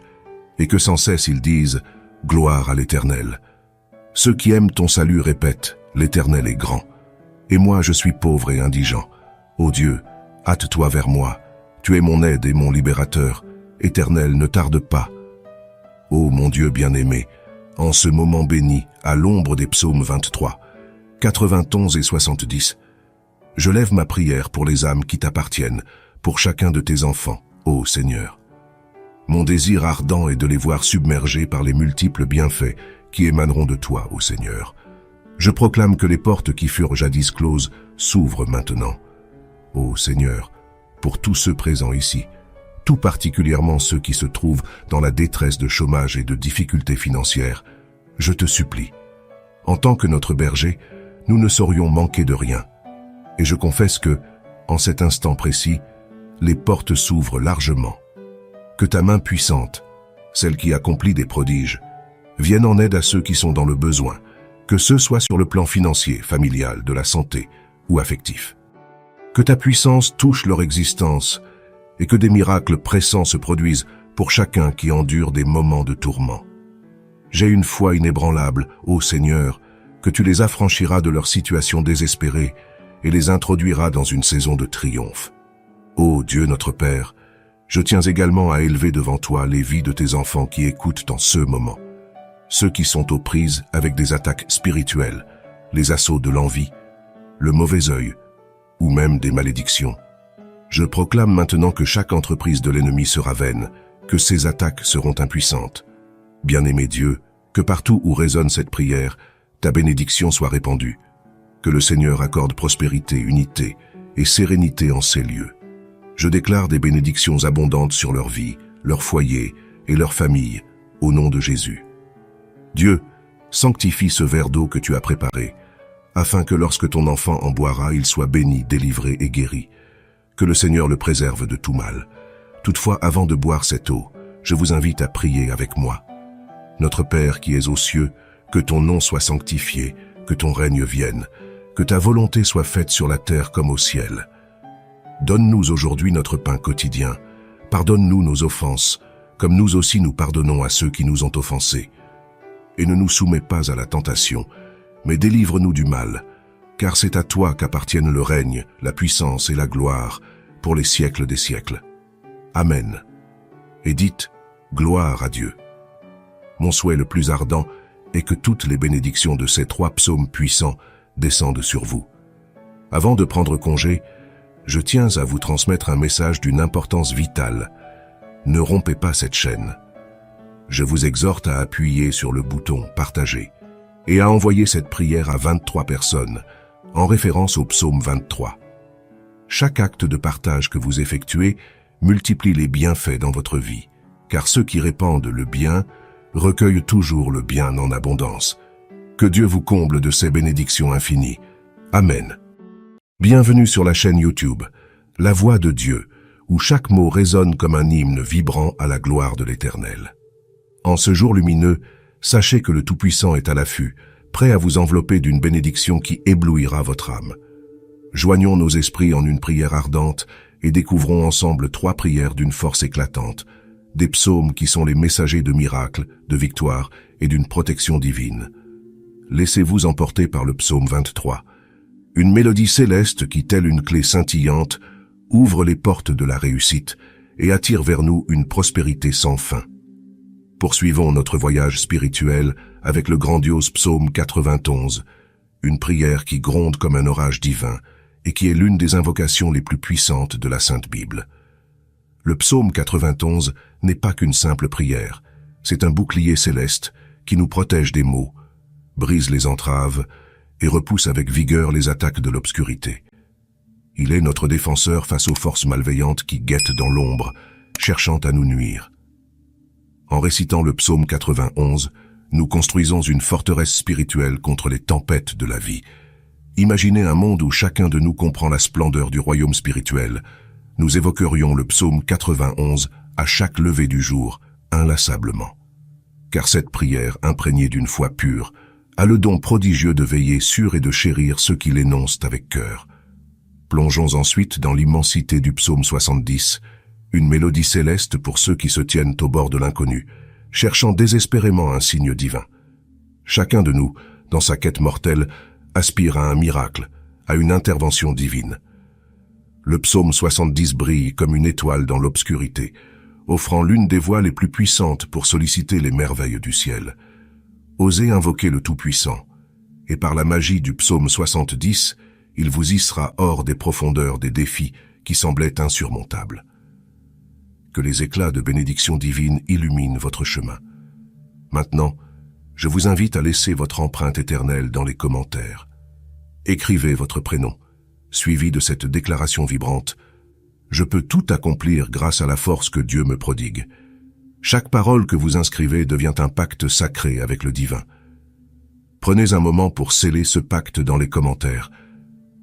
et que sans cesse ils disent « Gloire à l'Éternel !» Ceux qui aiment ton salut répètent, l'Éternel est grand. Et moi, je suis pauvre et indigent. Ô Dieu, hâte-toi vers moi. Tu es mon aide et mon libérateur. Éternel, ne tarde pas. Ô mon Dieu bien-aimé, en ce moment béni, à l'ombre des psaumes 23, 91 et 70, je lève ma prière pour les âmes qui t'appartiennent, pour chacun de tes enfants, ô Seigneur. Mon désir ardent est de les voir submergés par les multiples bienfaits qui émaneront de toi, ô Seigneur. Je proclame que les portes qui furent jadis closes s'ouvrent maintenant. Ô Seigneur, pour tous ceux présents ici, tout particulièrement ceux qui se trouvent dans la détresse de chômage et de difficultés financières, je te supplie. En tant que notre berger, nous ne saurions manquer de rien. Et je confesse que, en cet instant précis, les portes s'ouvrent largement. Que ta main puissante, celle qui accomplit des prodiges, vienne en aide à ceux qui sont dans le besoin, que ce soit sur le plan financier, familial, de la santé ou affectif. Que ta puissance touche leur existence et que des miracles pressants se produisent pour chacun qui endure des moments de tourment. J'ai une foi inébranlable, ô Seigneur, que tu les affranchiras de leur situation désespérée et les introduiras dans une saison de triomphe. Ô Dieu notre Père, je tiens également à élever devant toi les vies de tes enfants qui écoutent en ce moment. Ceux qui sont aux prises avec des attaques spirituelles, les assauts de l'envie, le mauvais œil, ou même des malédictions. Je proclame maintenant que chaque entreprise de l'ennemi sera vaine, que ses attaques seront impuissantes. Bien-aimé Dieu, que partout où résonne cette prière, ta bénédiction soit répandue. Que le Seigneur accorde prospérité, unité et sérénité en ces lieux. Je déclare des bénédictions abondantes sur leur vie, leur foyer et leur famille, au nom de Jésus. Dieu, sanctifie ce verre d'eau que tu as préparé, afin que lorsque ton enfant en boira, il soit béni, délivré et guéri. Que le Seigneur le préserve de tout mal. Toutefois, avant de boire cette eau, je vous invite à prier avec moi. Notre Père qui es aux cieux, que ton nom soit sanctifié, que ton règne vienne, que ta volonté soit faite sur la terre comme au ciel. Donne-nous aujourd'hui notre pain quotidien. Pardonne-nous nos offenses, comme nous aussi nous pardonnons à ceux qui nous ont offensés. Et ne nous soumets pas à la tentation, mais délivre-nous du mal, car c'est à toi qu'appartiennent le règne, la puissance et la gloire, pour les siècles des siècles. Amen. Et dites, gloire à Dieu. Mon souhait le plus ardent est que toutes les bénédictions de ces 3 psaumes puissants descendent sur vous. Avant de prendre congé, je tiens à vous transmettre un message d'une importance vitale. Ne rompez pas cette chaîne. Je vous exhorte à appuyer sur le bouton « Partager » et à envoyer cette prière à 23 personnes, en référence au psaume 23. Chaque acte de partage que vous effectuez multiplie les bienfaits dans votre vie, car ceux qui répandent le bien recueillent toujours le bien en abondance. Que Dieu vous comble de ses bénédictions infinies. Amen. Bienvenue sur la chaîne YouTube, La Voix de Dieu, où chaque mot résonne comme un hymne vibrant à la gloire de l'Éternel. En ce jour lumineux, sachez que le Tout-Puissant est à l'affût, prêt à vous envelopper d'une bénédiction qui éblouira votre âme. Joignons nos esprits en une prière ardente et découvrons ensemble 3 prières d'une force éclatante, des psaumes qui sont les messagers de miracles, de victoire et d'une protection divine. Laissez-vous emporter par le psaume 23. Une mélodie céleste qui, telle une clé scintillante, ouvre les portes de la réussite et attire vers nous une prospérité sans fin. Poursuivons notre voyage spirituel avec le grandiose psaume 91, une prière qui gronde comme un orage divin et qui est l'une des invocations les plus puissantes de la Sainte Bible. Le psaume 91 n'est pas qu'une simple prière, c'est un bouclier céleste qui nous protège des maux, brise les entraves et repousse avec vigueur les attaques de l'obscurité. Il est notre défenseur face aux forces malveillantes qui guettent dans l'ombre, cherchant à nous nuire. En récitant le psaume 91, nous construisons une forteresse spirituelle contre les tempêtes de la vie. Imaginez un monde où chacun de nous comprend la splendeur du royaume spirituel. Nous évoquerions le psaume 91 à chaque lever du jour, inlassablement. Car cette prière, imprégnée d'une foi pure, a le don prodigieux de veiller sur et de chérir ceux qui l'énoncent avec cœur. Plongeons ensuite dans l'immensité du psaume 70, une mélodie céleste pour ceux qui se tiennent au bord de l'inconnu, cherchant désespérément un signe divin. Chacun de nous, dans sa quête mortelle, aspire à un miracle, à une intervention divine. Le psaume 70 brille comme une étoile dans l'obscurité, offrant l'une des voies les plus puissantes pour solliciter les merveilles du ciel. Osez invoquer le Tout-Puissant, et par la magie du psaume 70, il vous hissera hors des profondeurs des défis qui semblaient insurmontables. Que les éclats de bénédiction divine illuminent votre chemin. Maintenant, je vous invite à laisser votre empreinte éternelle dans les commentaires. Écrivez votre prénom, suivi de cette déclaration vibrante. Je peux tout accomplir grâce à la force que Dieu me prodigue. Chaque parole que vous inscrivez devient un pacte sacré avec le divin. Prenez un moment pour sceller ce pacte dans les commentaires.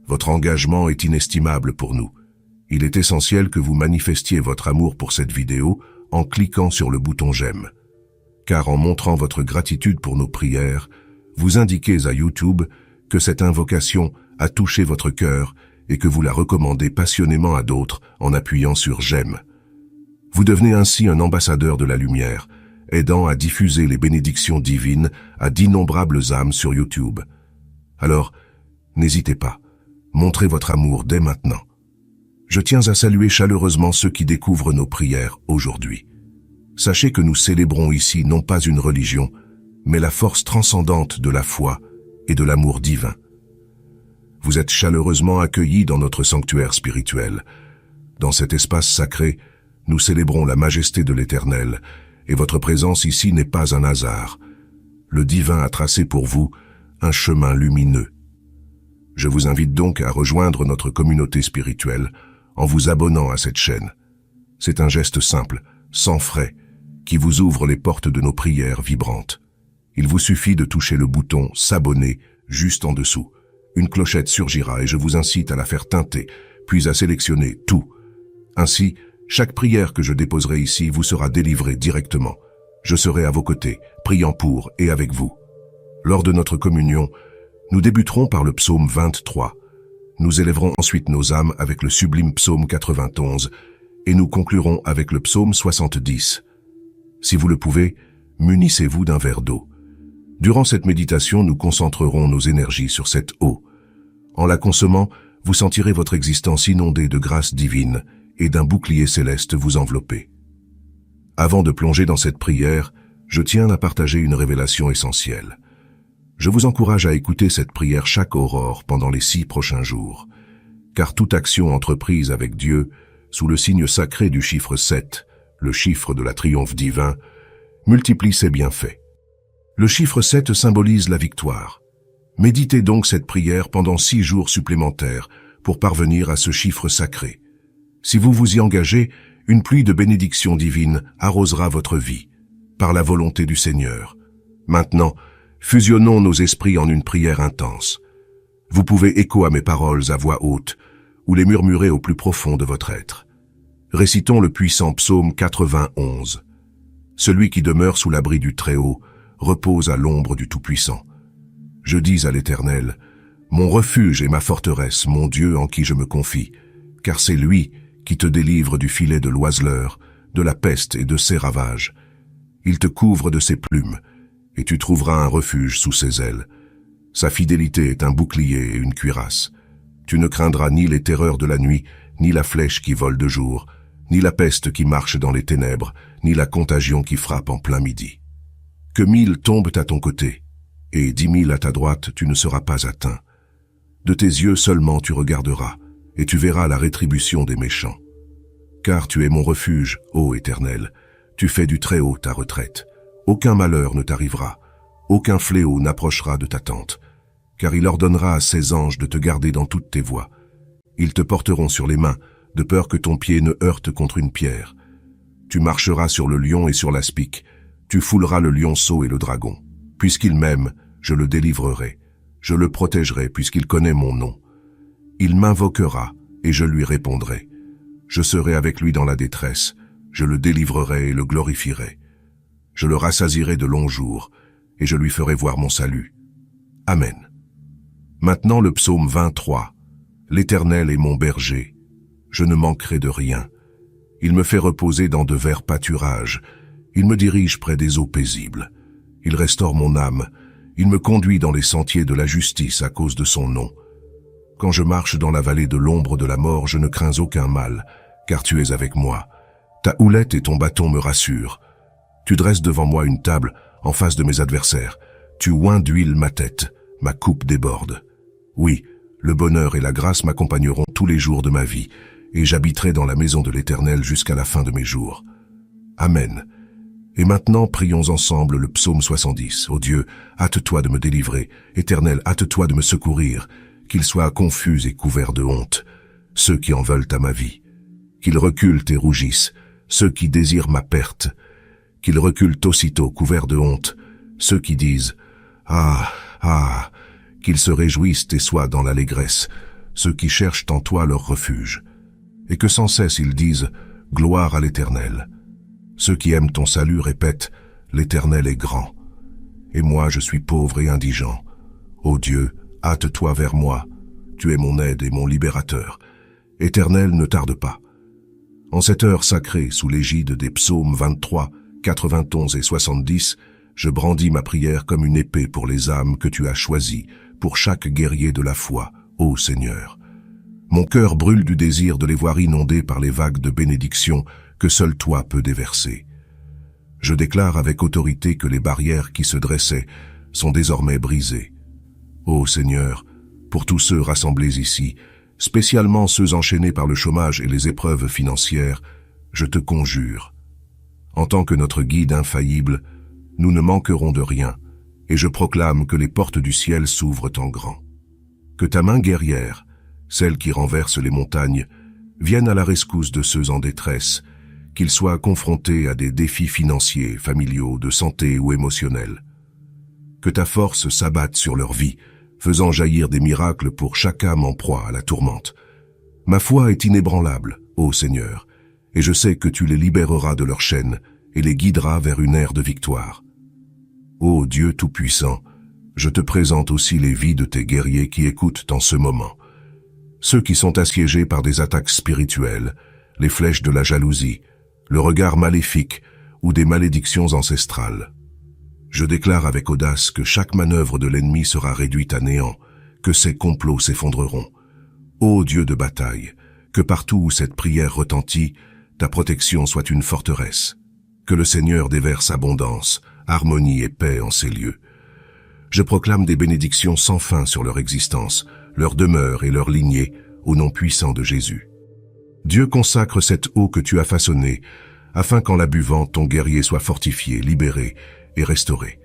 Votre engagement est inestimable pour nous. Il est essentiel que vous manifestiez votre amour pour cette vidéo en cliquant sur le bouton j'aime. Car en montrant votre gratitude pour nos prières, vous indiquez à YouTube que cette invocation a touché votre cœur et que vous la recommandez passionnément à d'autres en appuyant sur j'aime. Vous devenez ainsi un ambassadeur de la lumière, aidant à diffuser les bénédictions divines à d'innombrables âmes sur YouTube. Alors, n'hésitez pas, montrez votre amour dès maintenant. Je tiens à saluer chaleureusement ceux qui découvrent nos prières aujourd'hui. Sachez que nous célébrons ici non pas une religion, mais la force transcendante de la foi et de l'amour divin. Vous êtes chaleureusement accueillis dans notre sanctuaire spirituel. Dans cet espace sacré, nous célébrons la majesté de l'Éternel, et votre présence ici n'est pas un hasard. Le divin a tracé pour vous un chemin lumineux. Je vous invite donc à rejoindre notre communauté spirituelle en vous abonnant à cette chaîne. C'est un geste simple, sans frais, qui vous ouvre les portes de nos prières vibrantes. Il vous suffit de toucher le bouton « S'abonner » juste en dessous. Une clochette surgira et je vous incite à la faire tinter, puis à sélectionner « Tout ». Ainsi, chaque prière que je déposerai ici vous sera délivrée directement. Je serai à vos côtés, priant pour et avec vous. Lors de notre communion, nous débuterons par le psaume 23. Nous élèverons ensuite nos âmes avec le sublime psaume 91 et nous conclurons avec le psaume 70. Si vous le pouvez, munissez-vous d'un verre d'eau. Durant cette méditation, nous concentrerons nos énergies sur cette eau. En la consommant, vous sentirez votre existence inondée de grâce divine et d'un bouclier céleste vous envelopper. Avant de plonger dans cette prière, je tiens à partager une révélation essentielle. Je vous encourage à écouter cette prière chaque aurore pendant les 6 prochains jours, car toute action entreprise avec Dieu, sous le signe sacré du chiffre 7, le chiffre de la triomphe divin, multiplie ses bienfaits. Le chiffre 7 symbolise la victoire. Méditez donc cette prière pendant 6 jours supplémentaires pour parvenir à ce chiffre sacré. Si vous vous y engagez, une pluie de bénédictions divines arrosera votre vie, par la volonté du Seigneur. Maintenant, fusionnons nos esprits en une prière intense. Vous pouvez écho à mes paroles à voix haute, ou les murmurer au plus profond de votre être. Récitons le puissant psaume 91. Celui qui demeure sous l'abri du Très-Haut repose à l'ombre du Tout-Puissant. Je dis à l'Éternel, mon refuge et ma forteresse, mon Dieu en qui je me confie, car c'est lui qui te délivre du filet de l'oiseleur, de la peste et de ses ravages. Il te couvre de ses plumes, et tu trouveras un refuge sous ses ailes. Sa fidélité est un bouclier et une cuirasse. Tu ne craindras ni les terreurs de la nuit, ni la flèche qui vole de jour, ni la peste qui marche dans les ténèbres, ni la contagion qui frappe en plein midi. Que 1000 tombent à ton côté, et 10 000 à ta droite, tu ne seras pas atteint. De tes yeux seulement tu regarderas, et tu verras la rétribution des méchants. Car tu es mon refuge, ô Éternel, tu fais du Très-Haut ta retraite. Aucun malheur ne t'arrivera, aucun fléau n'approchera de ta tente, car il ordonnera à ses anges de te garder dans toutes tes voies. Ils te porteront sur les mains, de peur que ton pied ne heurte contre une pierre. Tu marcheras sur le lion et sur l'aspic, tu fouleras le lionceau et le dragon. Puisqu'il m'aime, je le délivrerai, je le protégerai puisqu'il connaît mon nom. Il m'invoquera et je lui répondrai. Je serai avec lui dans la détresse, je le délivrerai et le glorifierai. Je le rassasierai de longs jours, et je lui ferai voir mon salut. Amen. Maintenant le psaume 23. L'Éternel est mon berger. Je ne manquerai de rien. Il me fait reposer dans de verts pâturages. Il me dirige près des eaux paisibles. Il restaure mon âme. Il me conduit dans les sentiers de la justice à cause de son nom. Quand je marche dans la vallée de l'ombre de la mort, je ne crains aucun mal, car tu es avec moi. Ta houlette et ton bâton me rassurent. Tu dresses devant moi une table en face de mes adversaires. Tu oins d'huile ma tête, ma coupe déborde. Oui, le bonheur et la grâce m'accompagneront tous les jours de ma vie, et j'habiterai dans la maison de l'Éternel jusqu'à la fin de mes jours. Amen. Et maintenant, prions ensemble le psaume 70. Ô Dieu, hâte-toi de me délivrer. Éternel, hâte-toi de me secourir. Qu'ils soient confus et couverts de honte, ceux qui en veulent à ma vie. Qu'ils reculent et rougissent, ceux qui désirent ma perte. Qu'ils reculent aussitôt, couverts de honte, ceux qui disent « Ah, ah !» Qu'ils se réjouissent et soient dans l'allégresse, ceux qui cherchent en toi leur refuge. Et que sans cesse ils disent « Gloire à l'Éternel ». Ceux qui aiment ton salut répètent « L'Éternel est grand ». Et moi je suis pauvre et indigent. Ô Dieu, hâte-toi vers moi, tu es mon aide et mon libérateur. Éternel, ne tarde pas. En cette heure sacrée, sous l'égide des psaumes 23, 91 et 70, je brandis ma prière comme une épée pour les âmes que tu as choisies, pour chaque guerrier de la foi, ô Seigneur. Mon cœur brûle du désir de les voir inondés par les vagues de bénédiction que seul toi peux déverser. Je déclare avec autorité que les barrières qui se dressaient sont désormais brisées. Ô Seigneur, pour tous ceux rassemblés ici, spécialement ceux enchaînés par le chômage et les épreuves financières, je te conjure. En tant que notre guide infaillible, nous ne manquerons de rien, et je proclame que les portes du ciel s'ouvrent en grand. Que ta main guerrière, celle qui renverse les montagnes, vienne à la rescousse de ceux en détresse, qu'ils soient confrontés à des défis financiers, familiaux, de santé ou émotionnels. Que ta force s'abatte sur leur vie, faisant jaillir des miracles pour chaque âme en proie à la tourmente. Ma foi est inébranlable, ô Seigneur, et je sais que tu les libéreras de leurs chaînes et les guideras vers une ère de victoire. Ô Dieu Tout-Puissant, je te présente aussi les vies de tes guerriers qui écoutent en ce moment. Ceux qui sont assiégés par des attaques spirituelles, les flèches de la jalousie, le regard maléfique ou des malédictions ancestrales. Je déclare avec audace que chaque manœuvre de l'ennemi sera réduite à néant, que ses complots s'effondreront. Ô Dieu de bataille, que partout où cette prière retentit, ta protection soit une forteresse. Que le Seigneur déverse abondance, harmonie et paix en ces lieux. Je proclame des bénédictions sans fin sur leur existence, leur demeure et leur lignée, au nom puissant de Jésus. Dieu consacre cette eau que tu as façonnée, afin qu'en la buvant, ton guerrier soit fortifié, libéré et restauré.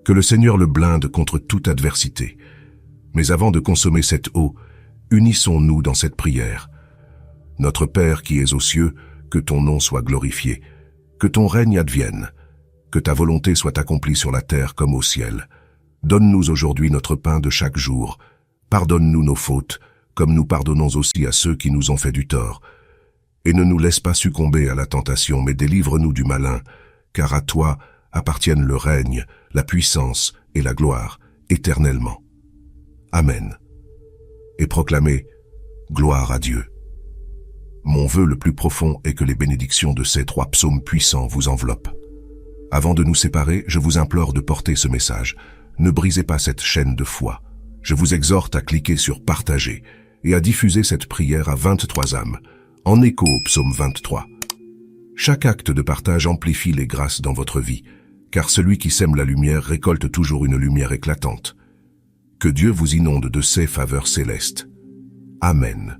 Que le Seigneur le blinde contre toute adversité. Mais avant de consommer cette eau, unissons-nous dans cette prière. Notre Père qui es aux cieux, que ton nom soit glorifié, que ton règne advienne, que ta volonté soit accomplie sur la terre comme au ciel. Donne-nous aujourd'hui notre pain de chaque jour. Pardonne-nous nos fautes, comme nous pardonnons aussi à ceux qui nous ont fait du tort. Et ne nous laisse pas succomber à la tentation, mais délivre-nous du malin, car à toi appartiennent le règne, la puissance et la gloire, éternellement. Amen. Et proclamez « Gloire à Dieu ». Mon vœu le plus profond est que les bénédictions de ces 3 psaumes puissants vous enveloppent. Avant de nous séparer, je vous implore de porter ce message. Ne brisez pas cette chaîne de foi. Je vous exhorte à cliquer sur « Partager » et à diffuser cette prière à 23 âmes, en écho au psaume 23. Chaque acte de partage amplifie les grâces dans votre vie, car celui qui sème la lumière récolte toujours une lumière éclatante. Que Dieu vous inonde de ses faveurs célestes. Amen.